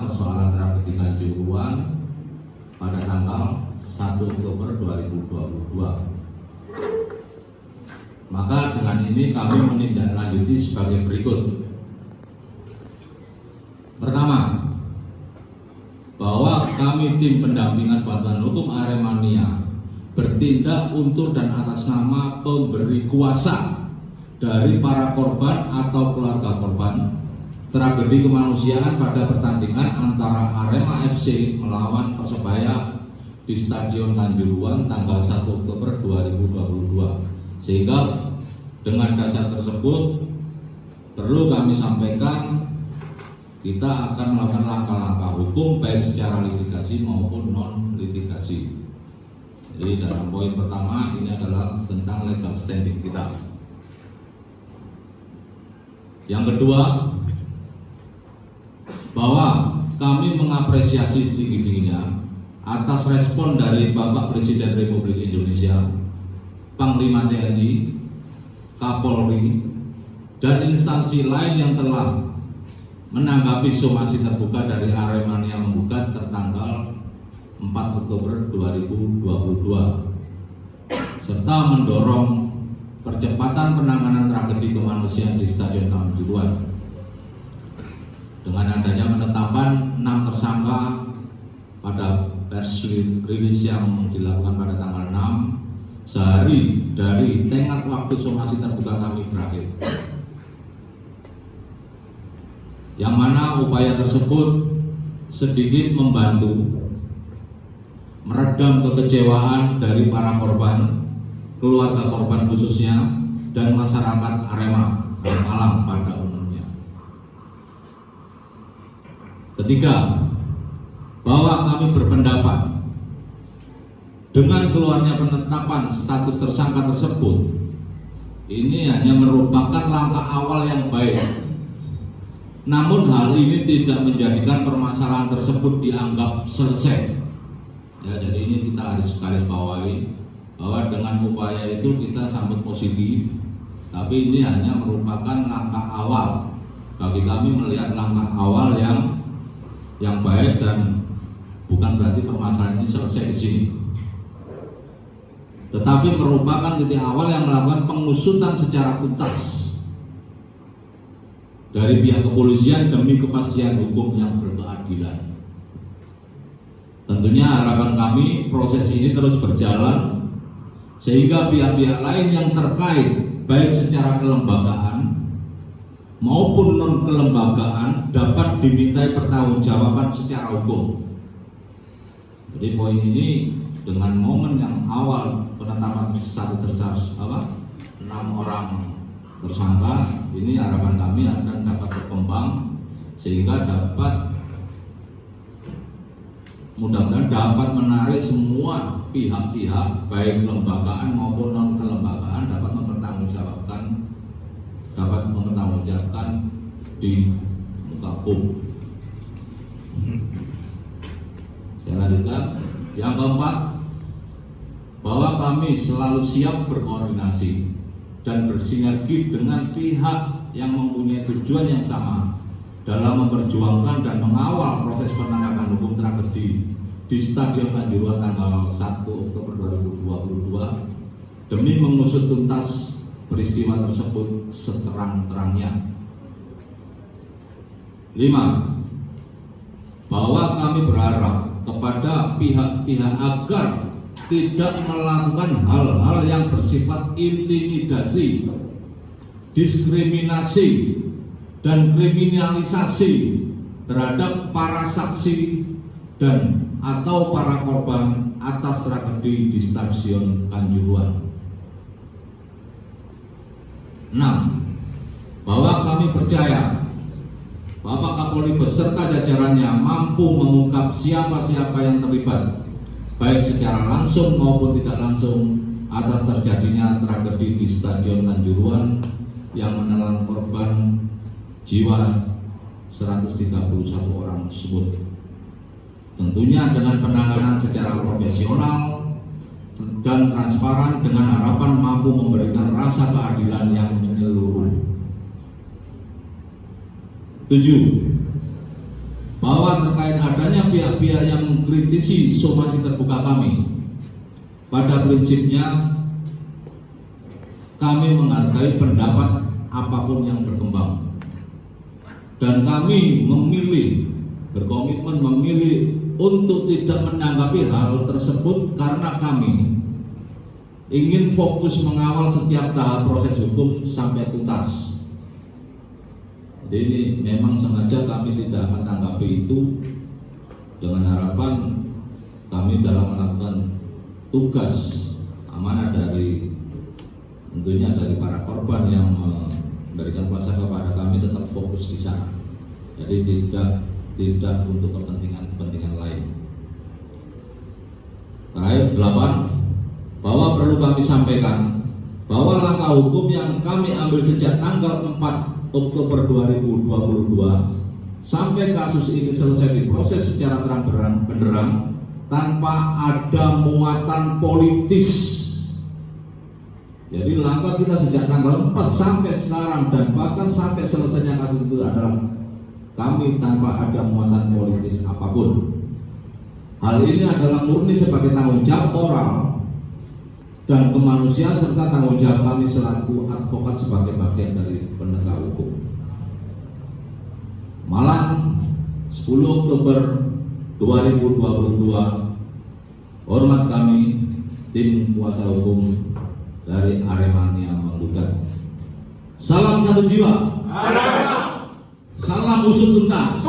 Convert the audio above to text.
persoalan tragedi Kanjuruhan pada tanggal 1 Oktober 2022. Maka dengan ini kami menindaklanjuti sebagai berikut. Pertama, bahwa kami tim pendampingan bantuan hukum Aremania bertindak untuk dan atas nama pemberi kuasa dari para korban atau keluarga korban tragedi kemanusiaan pada pertandingan antara Arema FC melawan Persebaya di Stadion Kanjuruhan tanggal 1 Oktober 2022. Sehingga dengan dasar tersebut perlu kami sampaikan, kita akan melakukan langkah-langkah hukum baik secara litigasi maupun non litigasi. Jadi dalam poin pertama ini adalah tentang legal standing kita. Yang kedua, bahwa kami mengapresiasi setinggi-tingginya atas respon dari Bapak Presiden Republik Indonesia, Panglima TNI, Kapolri, dan instansi lain yang telah menanggapi somasi terbuka dari Aremania menggugat tertanggal 4 Oktober 2022 serta mendorong percepatan penanganan tragedi kemanusiaan di Stadion Kanjuruhan dengan adanya penetapan 6 tersangka pada press release yang dilakukan pada tanggal 6 sehari dari tenggat waktu somasi terbuka kami berakhir. Yang mana upaya tersebut sedikit membantu meredam kekecewaan dari para korban, keluarga korban khususnya, dan masyarakat Arema dan Malang pada umumnya. Ketiga, bahwa kami berpendapat dengan keluarnya penetapan status tersangka tersebut, ini hanya merupakan langkah awal yang baik. Namun hal ini tidak menjadikan permasalahan tersebut dianggap selesai. Ya, jadi ini kita harus garis bawahi bahwa dengan upaya itu kita sambut positif, tapi ini hanya merupakan langkah awal. Bagi kami melihat langkah awal yang baik dan bukan berarti permasalahan ini selesai di sini. Tetapi merupakan titik awal yang melakukan pengusutan secara tuntas dari pihak kepolisian demi kepastian hukum yang berkeadilan. Tentunya harapan kami proses ini terus berjalan sehingga pihak-pihak lain yang terkait baik secara kelembagaan maupun non kelembagaan dapat dimintai pertanggungjawaban secara hukum. Jadi poin ini dengan momen yang awal penetapan status tersangka 6 orang tersangka, ini harapan kami akan dapat berkembang sehingga dapat mudah-mudahan dapat menarik semua pihak-pihak baik kelembagaan maupun non kelembagaan dapat mempertanggungjawabkan di muka hukum. Saya lanjutkan. Yang keempat, bahwa kami selalu siap berkoordinasi dan bersinergi dengan pihak yang mempunyai tujuan yang sama dalam memperjuangkan dan mengawal proses penegakan hukum tragedi di Stadion Kanjuruhan tanggal 1 Oktober 2022 demi mengusut tuntas peristiwa tersebut seterang-terangnya. 5. Bahwa kami berharap kepada pihak-pihak agar tidak melakukan hal-hal yang bersifat intimidasi, diskriminasi, dan kriminalisasi terhadap para saksi dan atau para korban atas tragedi di Stadion Kanjuruhan. 6. Bahwa kami percaya Bapak Kapolri beserta jajarannya mampu mengungkap siapa-siapa yang terlibat baik secara langsung maupun tidak langsung atas terjadinya tragedi di Stadion Kanjuruhan yang menelan korban jiwa 131 orang tersebut. Tentunya dengan penanganan secara profesional dan transparan dengan harapan mampu memberikan rasa keadilan yang menyeluruh. 7. bahwa terkait adanya pihak-pihak yang mengkritisi somasi terbuka kami, pada prinsipnya kami menghargai pendapat apapun yang berkembang, dan kami berkomitmen memilih untuk tidak menanggapi hal tersebut karena kami ingin fokus mengawal setiap tahap proses hukum sampai tuntas. Jadi ini memang sengaja kami tidak menanggapi itu dengan harapan kami dalam melakukan tugas amanah dari tentunya dari para korban yang memberikan kuasa kepada kami tetap fokus di sana. Jadi tidak untuk kepentingan lain. Terakhir 8, bahwa perlu kami sampaikan bahwa langkah hukum yang kami ambil sejak tanggal 4 Oktober 2022 sampai kasus ini selesai diproses secara terang benderang tanpa ada muatan politis. Jadi langkah kita sejak tanggal 4 sampai sekarang dan bahkan sampai selesainya kasus itu adalah kami tanpa ada muatan politis apapun. Hal ini adalah murni sebagai tanggung jawab moral dan kemanusiaan serta tanggung jawab kami selaku advokat sebagai bagian dari penegak hukum. Malam 10 Oktober 2022, hormat kami tim kuasa hukum dari Aremania menggugat. Salam satu jiwa. Salam usut tuntas.